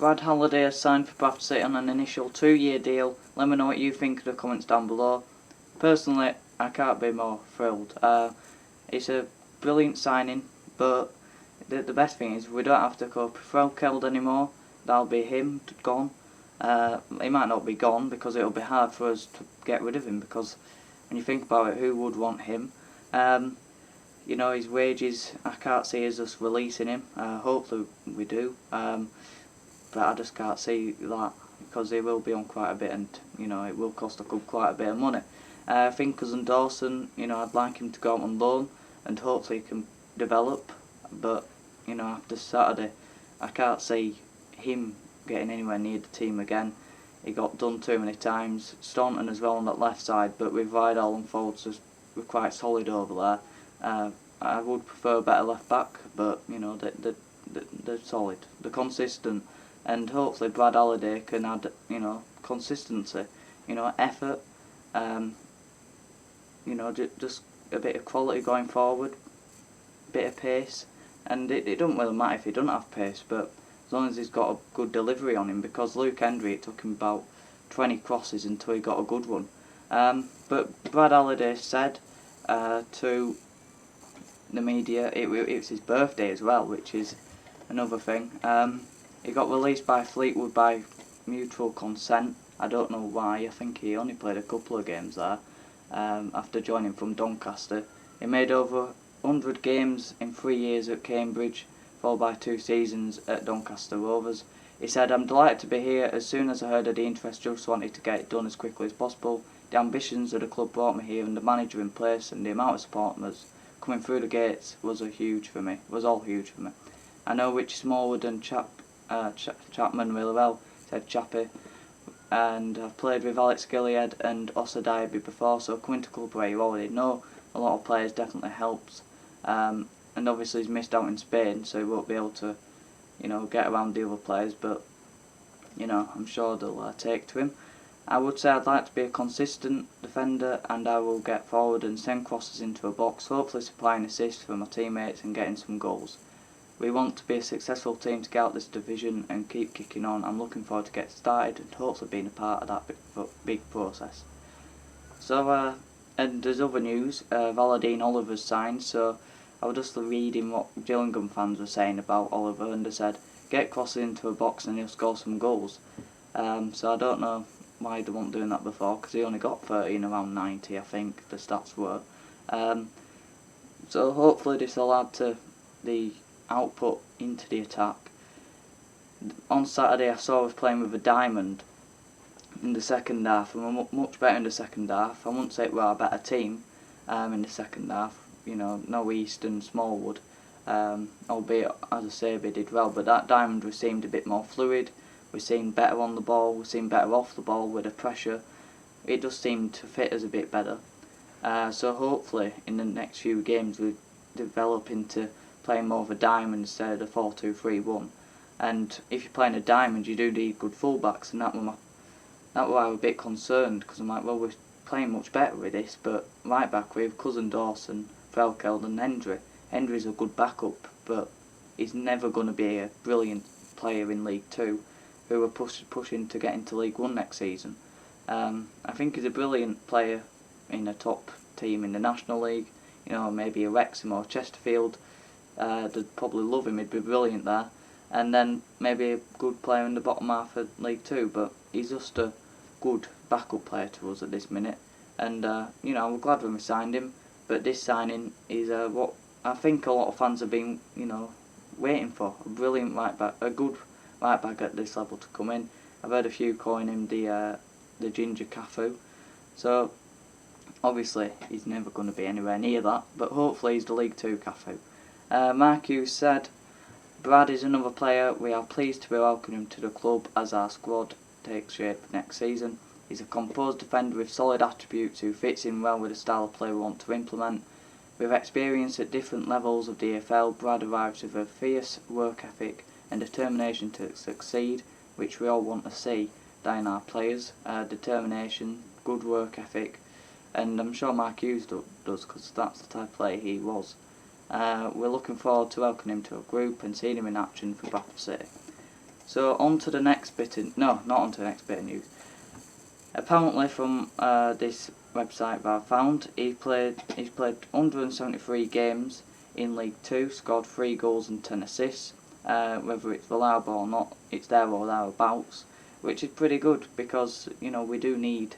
Brad Halliday has signed for Bradford City on an initial 2-year deal. Let me know what you think in the comments down below. Personally, I can't be more thrilled. It's a brilliant signing, but the best thing is we don't have to go Frelkeld anymore. That'll be him gone. He might not be gone because it'll be hard for us to get rid of him, because when you think about it, who would want him? You know, his wages, I can't see us just releasing him. Hopefully we do, but I just can't see that, because he will be on quite a bit, and you know, it will cost the club quite a bit of money. I think cousin Dawson, you know, I'd like him to go out on loan and hopefully he can develop, but you know, after Saturday I can't see him getting anywhere near the team again. He got done too many times. Staunton as well on that left side, but with Vadaine and Folds, we're quite solid over there. I would prefer a better left back, but you know, they're solid, they're consistent, and hopefully Brad Halliday can add, you know, consistency, you know, effort, you know, just a bit of quality going forward, a bit of pace, and it doesn't really matter if he doesn't have pace, but as long as he's got a good delivery on him, because Luke Hendry, it took him about 20 crosses until he got a good one. But Brad Halliday said to the media, it was his birthday as well, which is another thing. He got released by Fleetwood by mutual consent. I don't know why. I think he only played a couple of games there after joining from Doncaster. He made over 100 games in 3 years at Cambridge, followed by 2 seasons at Doncaster Rovers. He said, "I'm delighted to be here. As soon as I heard of the interest, just wanted to get it done as quickly as possible. The ambitions of the club brought me here, and the manager in place, and the amount of supporters coming through the gates was all huge for me. I know Richie Smallwood and Chapman really well," said Chappie, "and I've played with Alex Gilliard and Osa Diaby before, so coming to a club where you already know a lot of players definitely helps. And obviously he's missed out in Spain, so he won't be able to, you know, get around the other players, but you know, I'm sure they'll take to him. I would say I'd like to be a consistent defender, and I will get forward and send crosses into a box, hopefully supplying assists for my teammates and getting some goals. We want to be a successful team to get out this division and keep kicking on. I'm looking forward to get started and hopefully being a part of that big process." So, and there's other news. Vadaine Oliver's signed, so I was just reading what Gillingham fans were saying about Oliver, and they said, "Get crosses into a box and he'll score some goals." So I don't know why they weren't doing that before, because he only got 30 in around 90, I think the stats were. So hopefully this will add to the output into the attack. On Saturday I saw us playing with a diamond in the second half, and we're much better in the second half. I wouldn't say we're a better team in the second half. You know, no East and Smallwood, albeit, as I say, they did well, but that diamond we seemed a bit more fluid. We seemed better on the ball, we seemed better off the ball with the pressure. It just seemed to fit us a bit better. So hopefully in the next few games we develop into playing more of a diamond instead of the 4-2-3-1. And if you're playing a diamond, you do need good fullbacks, and that was why I was a bit concerned, because I'm like, well, we're playing much better with this, but right back we have cousin Dawson, Frelkeld and Hendry. Hendry's a good backup, but he's never going to be a brilliant player in League 2, who are pushing to get into League 1 next season. I think he's a brilliant player in a top team in the National League, you know, maybe a Wrexham or Chesterfield. They'd probably love him, he'd be brilliant there. And then maybe a good player in the bottom half of League 2, but he's just a good backup player to us at this minute. And, you know, we're glad when we signed him, but this signing is what I think a lot of fans have been, you know, waiting for. A brilliant right back, a good right back at this level to come in. I've heard a few calling him the Ginger Cafu. So, obviously, he's never going to be anywhere near that, but hopefully he's the League 2 Cafu. Mark Hughes said, "Brad is another player. We are pleased to be welcoming him to the club as our squad takes shape next season. He's a composed defender with solid attributes who fits in well with the style of play we want to implement. With experience at different levels of the EFL, Brad arrives with a fierce work ethic and determination to succeed, which we all want to see in our players. Determination, good work ethic, and I'm sure Mark Hughes does, because that's the type of player he was. We're looking forward to welcoming him to a group and seeing him in action for Bradford City." So on to the next bit of, no, not on to the next bit of news. Apparently from this website that I found, he's played 173 games in League 2, scored 3 goals and 10 assists. Whether it's reliable or not, it's there or thereabouts, which is pretty good because, you know, we do need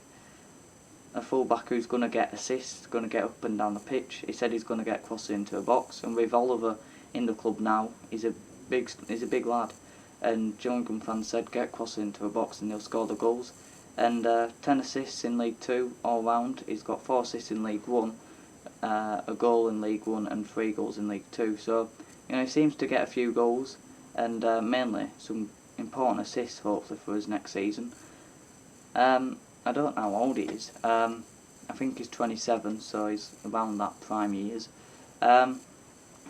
a fullback who's going to get assists, going to get up and down the pitch. He said he's going to get crosses into a box, and with Oliver in the club now, he's a big lad. And Gillingham fans said get crosses into a box and he'll score the goals. And 10 assists in League 2 all round. He's got 4 assists in League 1, a goal in League 1 and 3 goals in League 2. So, you know, he seems to get a few goals and mainly some important assists hopefully for us next season. I don't know how old he is. I think he's 27, so he's around that prime years. So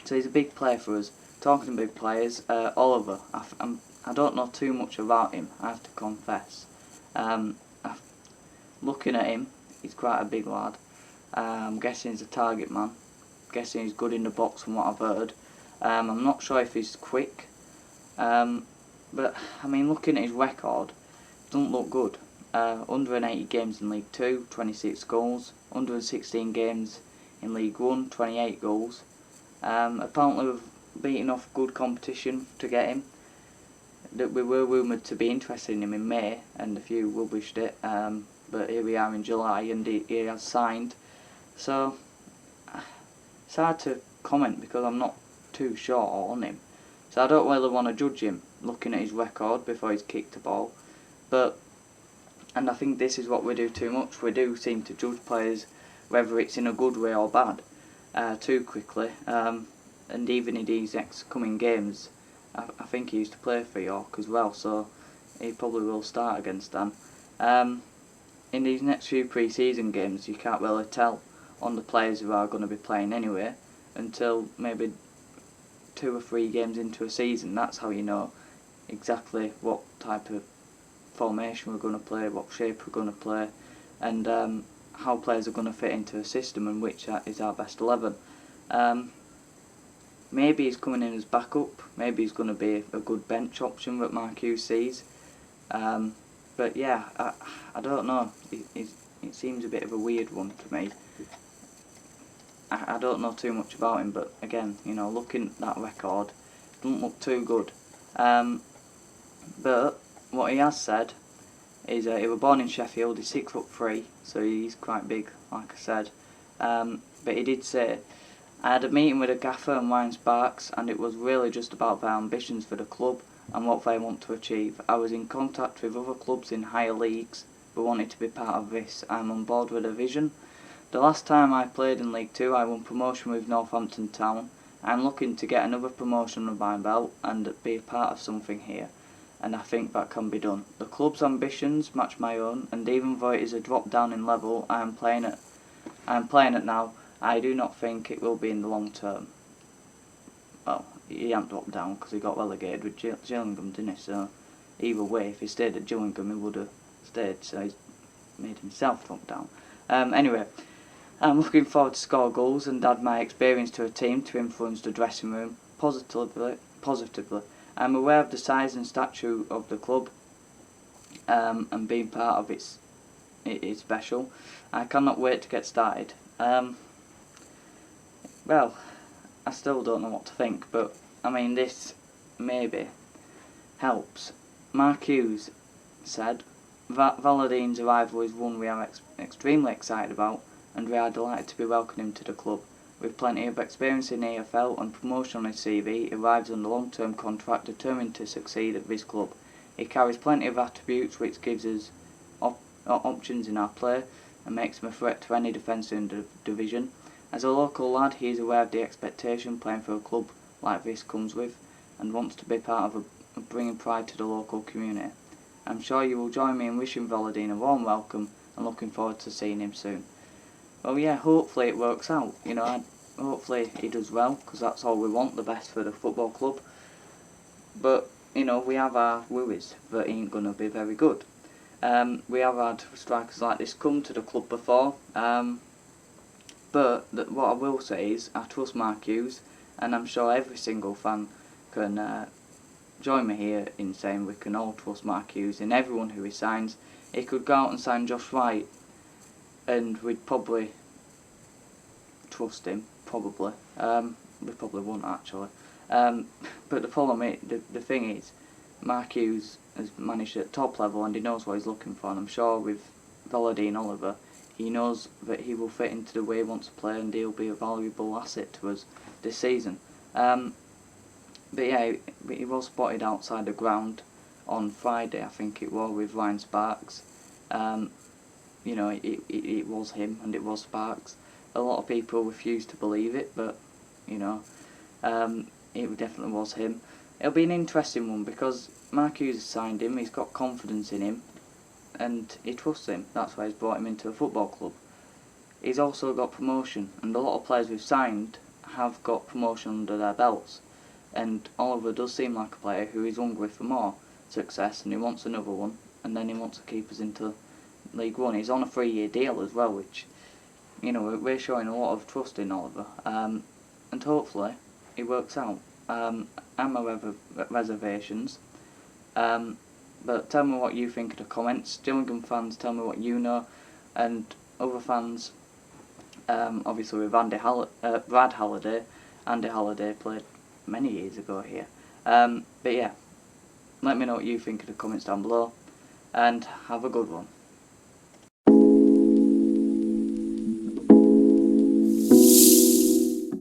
he's a big player for us. Talking to big players, Oliver, I don't know too much about him, I have to confess. Looking at him, he's quite a big lad. I'm guessing he's a target man. Guessing he's good in the box from what I've heard. I'm not sure if he's quick. But, I mean, looking at his record, it doesn't look good. 180 games in League 2, 26 goals. 116 games in League 1, 28 goals. Apparently we've beaten off good competition to get him. That we were rumoured to be interested in him in May, and a few rubbished it. But here we are in July, and he has signed. So it's hard to comment because I'm not too sure on him. So I don't really want to judge him looking at his record before he's kicked a ball. And I think this is what we do too much. We do seem to judge players whether it's in a good way or bad too quickly. And even in these next coming games, I think he used to play for York as well, so he probably will start against them. In these next few pre-season games, you can't really tell on the players who are going to be playing anyway until maybe 2 or 3 games into a season. That's how you know exactly what type of formation we're going to play, what shape we're going to play, and how players are going to fit into a system and which is our best 11. Maybe he's coming in as backup, maybe he's going to be a good bench option that Mark Hughes sees. But yeah, I don't know, it seems a bit of a weird one to me. I don't know too much about him, but again, you know, looking at that record, doesn't look too good. But what he has said is he was born in Sheffield, he's 6'3", so he's quite big, like I said. But he did say, I had a meeting with a gaffer and Ryan Sparks, and it was really just about their ambitions for the club and what they want to achieve. I was in contact with other clubs in higher leagues who wanted to be part of this. I'm on board with a vision. The last time I played in League 2 I won promotion with Northampton Town. I'm looking to get another promotion under my belt and be a part of something here, and I think that can be done. The club's ambitions match my own, and even though it is a drop down in level I am playing it now, I do not think it will be in the long term. Well, he hasn't dropped down because he got relegated with Gillingham, didn't he? So either way, if he stayed at Gillingham he would have stayed, so he's made himself drop down. Anyway, I'm looking forward to score goals and add my experience to a team to influence the dressing room positively. I'm aware of the size and stature of the club, and being part of it is special. I cannot wait to get started. Well, I still don't know what to think, but I mean, this maybe helps. Mark Hughes said, Vadaine's arrival is one we are extremely excited about, and we are delighted to be welcoming him to the club. With plenty of experience in AFL and promotion on his CV, he arrives on a long-term contract determined to succeed at this club. He carries plenty of attributes which gives us options in our play and makes him a threat to any defence in the division. As a local lad, he is aware of the expectation playing for a club like this comes with, and wants to be part of bringing pride to the local community. I'm sure you will join me in wishing Vadaine a warm welcome and looking forward to seeing him soon. Well, yeah, hopefully it works out. You know, hopefully he does well, because that's all we want, the best for the football club. But, you know, we have our worries that he ain't going to be very good. We have had strikers like this come to the club before, but what I will say is I trust Mark Hughes, and I'm sure every single fan can join me here in saying we can all trust Mark Hughes in everyone who he signs. He could go out and sign Josh Wright, and we'd probably trust him, probably. We probably won't actually. But the problem is, the thing is, Mark Hughes has managed at top level and he knows what he's looking for, and I'm sure with Vadaine and Oliver, he knows that he will fit into the way he wants to play and he'll be a valuable asset to us this season. But yeah, he was spotted outside the ground on Friday, I think it was, with Ryan Sparks. You know, it was him and it was Sparks. A lot of people refuse to believe it, but, you know, it definitely was him. It'll be an interesting one because Mark Hughes has signed him, he's got confidence in him, and he trusts him. That's why he's brought him into a football club. He's also got promotion, and a lot of players we've signed have got promotion under their belts. And Oliver does seem like a player who is hungry for more success, and he wants another one, and then he wants to keep us into League One. He's on a 3-year deal as well, which, you know, we're showing a lot of trust in Oliver, and hopefully it works out. I have my reservations, but tell me what you think in the comments. Gillingham fans, tell me what you know, and other fans, obviously with Brad Halliday. Andy Halliday played many years ago here. But yeah, let me know what you think in the comments down below, and have a good one.